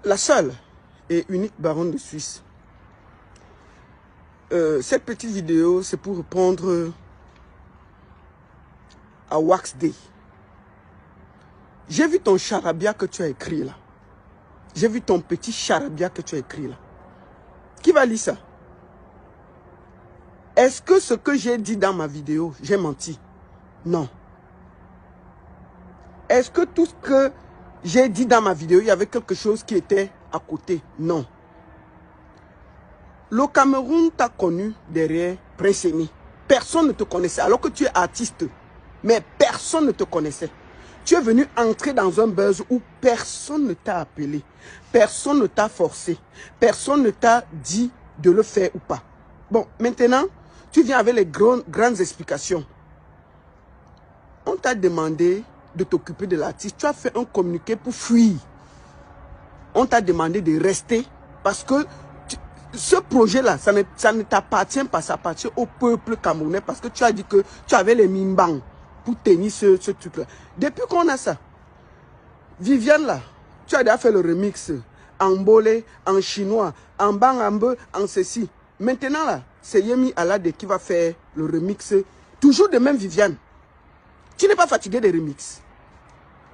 La seule et unique baronne de Suisse. Cette petite vidéo, c'est pour répondre à Wax Day. J'ai vu ton charabia que tu as écrit là. J'ai vu ton petit charabia que tu as écrit là. Qui va lire ça? Est-ce que ce que j'ai dit dans ma vidéo, j'ai menti? Non. Est-ce que tout ce que j'ai dit dans ma vidéo, il y avait quelque chose qui était à côté? Non. Le Cameroun t'a connu derrière Prince Emmy. Personne ne te connaissait alors que tu es artiste. Mais personne ne te connaissait. Tu es venu entrer dans un buzz où personne ne t'a appelé. Personne ne t'a forcé. Personne ne t'a dit de le faire ou pas. Bon, maintenant, tu viens avec les grandes explications. On t'a demandé de t'occuper de l'artiste. Tu as fait un communiqué pour fuir. On t'a demandé de rester parce que ce projet-là, ça ne t'appartient pas, ça appartient au peuple camerounais parce que tu as dit que tu avais les mimbang pour tenir ce truc-là. Depuis qu'on a ça, Viviane là, tu as déjà fait le remix en bolé, en chinois, en bangambe, en ceci. Maintenant là, c'est Yemi Alade qui va faire le remix, toujours de même Viviane. Tu n'es pas fatigué des remixes.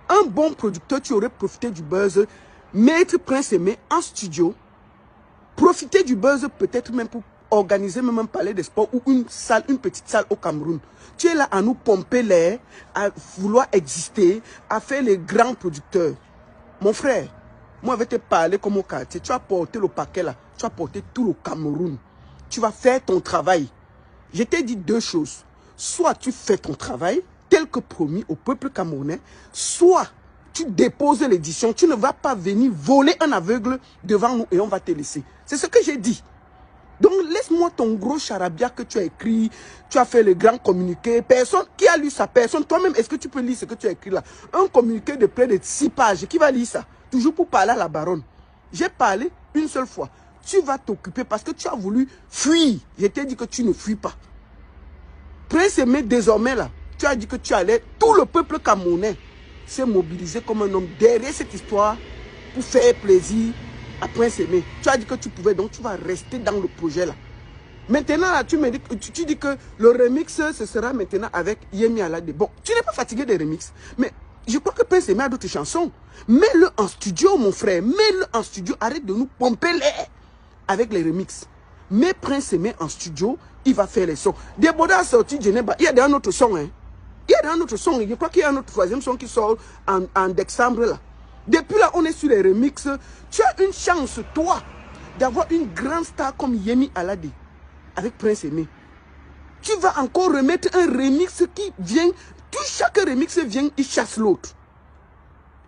Un bon producteur, tu aurais profité du buzz, mettre Prince Aimé en studio, profiter du buzz peut-être même pour organiser même un palais de sport ou une salle, une petite salle au Cameroun. Tu es là à nous pomper l'air, à vouloir exister, à faire les grands producteurs. Mon frère, moi je vais te parler comme au quartier. Tu as porté le paquet là, tu as porté tout le Cameroun. Tu vas faire ton travail. Je t'ai dit deux choses. Soit tu fais ton travail, tel que promis au peuple camerounais, soit tu déposes l'édition, tu ne vas pas venir voler un aveugle devant nous et on va te laisser. C'est ce que j'ai dit. Donc laisse-moi ton gros charabia que tu as écrit, tu as fait le grand communiqué, personne qui a lu ça, personne, toi-même, est-ce que tu peux lire ce que tu as écrit là? Un communiqué de près de 6 pages, qui va lire ça? Toujours pour parler à la baronne. J'ai parlé une seule fois. Tu vas t'occuper parce que tu as voulu fuir. Je t'ai dit que tu ne fuis pas. Prince Aimé, désormais là, tu as dit que tu allais, tout le peuple camerounais s'est mobilisé comme un homme derrière cette histoire pour faire plaisir à Prince Aimé. Tu as dit que tu pouvais, donc tu vas rester dans le projet là. Maintenant là, tu me dis, tu dis que le remix, ce sera maintenant avec Yemi Alade. Bon, tu n'es pas fatigué des remix, mais je crois que Prince Aimé a d'autres chansons. Mets-le en studio, mon frère, mets-le en studio, arrête de nous pomper l'air avec les remixes. Mets Prince Aimé en studio, il va faire les sons. Deboda a sorti Geneva, il y a un autre son, hein. Il y a un autre son, je crois qu'il y a un autre troisième son qui sort en décembre là. Depuis là, on est sur les remixes. Tu as une chance, toi, d'avoir une grande star comme Yemi Alade avec Prince Aimé. Tu vas encore remettre un remix qui vient, chaque remix vient, il chasse l'autre.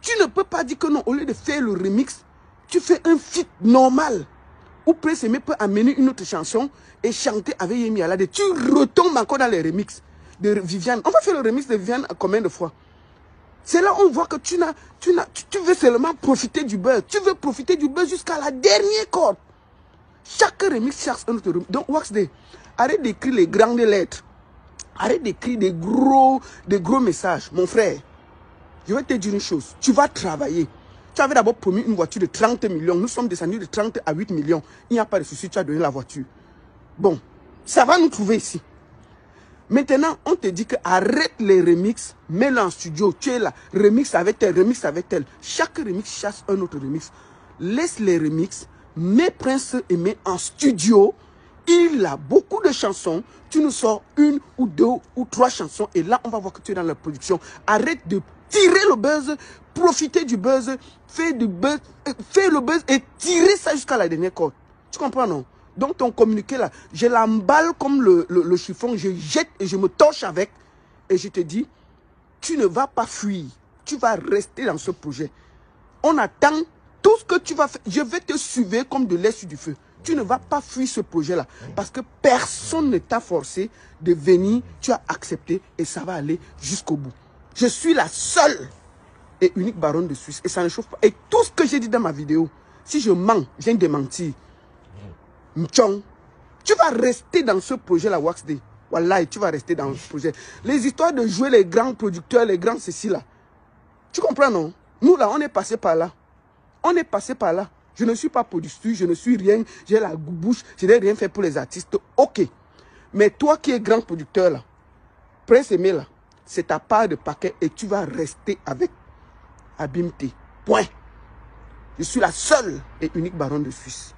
Tu ne peux pas dire que non, au lieu de faire le remix, tu fais un feat normal où Prince Aimé peut amener une autre chanson et chanter avec Yemi Alade. Tu retombes encore dans les remixes de Viviane. On va faire le remix de Viviane combien de fois? C'est là où on voit que tu veux seulement profiter du buzz. Tu veux profiter du buzz jusqu'à la dernière corde. Chaque remix cherche un autre remix. Donc, Wax Day, arrête d'écrire les grandes lettres. Arrête d'écrire des gros messages. Mon frère, je vais te dire une chose. Tu vas travailler. Tu avais d'abord promis une voiture de 30 millions. Nous sommes descendus de 30 à 8 millions. Il n'y a pas de souci, tu as donné la voiture. Bon, ça va nous trouver ici. Maintenant, on te dit que arrête les remixes, mets-le en studio, tu es là, remix avec tel, remix avec tel. Chaque remix chasse un autre remix. Laisse les remixes, mets Prince Aimé en studio. Il a beaucoup de chansons. Tu nous sors une ou deux ou trois chansons et là, on va voir que tu es dans la production. Arrête de tirer le buzz, profiter du buzz, faire le buzz et tirer ça jusqu'à la dernière corde. Tu comprends, non? Donc ton communiqué là, je l'emballe comme le chiffon, je jette et je me torche avec. Et je te dis, tu ne vas pas fuir. Tu vas rester dans ce projet. On attend tout ce que tu vas faire. Je vais te suivre comme de lait sur du feu. Tu ne vas pas fuir ce projet-là. Parce que personne ne t'a forcé de venir. Tu as accepté et ça va aller jusqu'au bout. Je suis la seule et unique baronne de Suisse. Et ça ne chauffe pas. Et tout ce que j'ai dit dans ma vidéo, si je mens, je viens de mentir. Mchong, tu vas rester dans ce projet-là, Wax Day. Wallahi, tu vas rester dans ce projet. Les histoires de jouer les grands producteurs, les grands ceci là. Tu comprends, non? Nous là, on est passé par là. On est passé par là. Je ne suis pas producteur, je ne suis rien, j'ai la bouche, je n'ai rien fait pour les artistes. Ok. Mais toi qui es grand producteur là, Prince Aimé là, c'est ta part de paquet et tu vas rester avec Abimté. Point. Je suis la seule et unique baronne de Suisse.